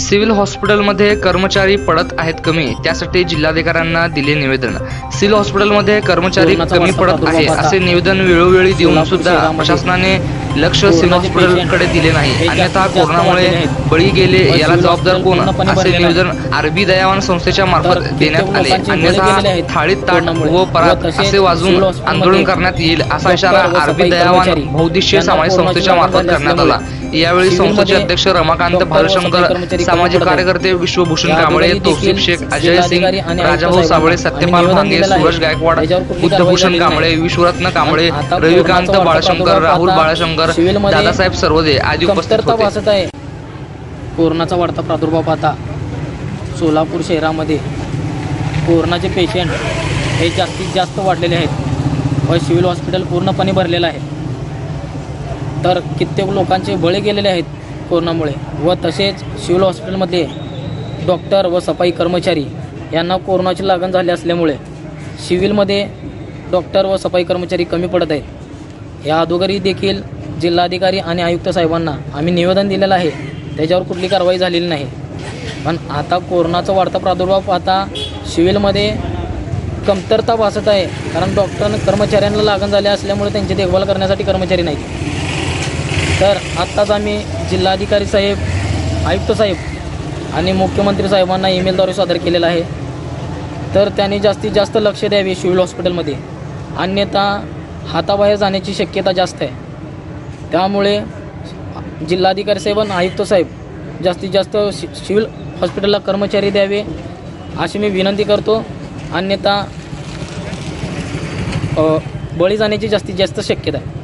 Civil हॉस्पिटलमध्ये कर्मचारी पडत आहेत कमी, त्यासाठी जिल्हाधिकाऱ्यांना दिले निवेदन। सिव्हिल हॉस्पिटलमध्ये कर्मचारी कमी पडत आहे असे निवेदन वेळोवेळी देऊन सुद्धा प्रशासनाने लक्ष सिव्हिल हॉस्पिटलकडे दिले नाही। अन्यथा कोरोनामुळे बळी गेले याला जबाबदार कोण असे निवेदन आरबी दयावान संस्थेच्या मार्फत देण्यात आले। अन्यथा थाळीत ताट व परात असे वाजून आंदोलन करण्यात येईल असा इशारा आरबी दयावान बहुउद्देशीय सामाजिक संस्थेच्या मार्फत करण्यात आला। यावेळी संस्थेचे अध्यक्ष रमाकांत भालशंकर, सामाजिक कार्यकर्ते विश्वभूषण कांबळे, तौसिफ शेख, अजय सिंग, राजाभाऊ साबळे, सत्यपाल भांगे, सूरज गायकवाड, बुद्धभूषण कांबळे, विश्वरत्न कांबळे, रविकांत बाळशंकर, राहुल बाळशंकर, दादासाहेब सर्वदे आदी उपस्थित होते। कोरोनाचा वाढता प्रादुर्भाव पाहता सोलापूर शहरामध्ये कोरोनाचे पेशंट हे जास्तीत जास्त वाढलेले आहेत व सिव्हिल हॉस्पिटल पूर्णपणे भरलेलं आहे। तर कित्येक लोकांचे बळी गेलेले आहेत कोरोनामुळे व तसेच सिव्हिल हॉस्पिटलमध्ये डॉक्टर व सफाई कर्मचारी यांना कोरोनाची लागण झाली असल्यामुळे सिव्हिलमध्ये डॉक्टर व सफाई कर्मचारी कमी पडत आहेत। या अगोदरही देखील जिल्हाधिकारी आणि आयुक्त साहेबांना आम्ही निवेदन दिलेलं आहे, त्याच्यावर कुठली कारवाई झालेली नाही। पण आता कोरोनाचा वाढता प्रादुर्भाव पाहता सिव्हिलमध्ये कमतरता भासत आहे, कारण डॉक्टर कर्मचाऱ्यांना लागण झाले असल्यामुळे त्यांची देखभाल करण्यासाठी कर्मचारी नाहीत। तर आत्ताच आम्ही जिल्हाधिकारी साहेब, आयुक्त साहेब आणि मुख्यमंत्री साहेबांना ईमेलद्वारे सादर केलेला आहे। तर त्यांनी जास्तीत जास्त लक्ष द्यावे सिव्हिल हॉस्पिटलमध्ये, अन्यथा हाताबाहेर जाण्याची शक्यता जास्त आहे। त्यामुळे जिल्हाधिकारी साहेब आणि आयुक्त साहेब जास्तीत जास्त सिव्हिल हॉस्पिटलला कर्मचारी द्यावे अशी मी विनंती करतो, अन्यथा बळी जाण्याची जास्तीत जास्त शक्यता आहे।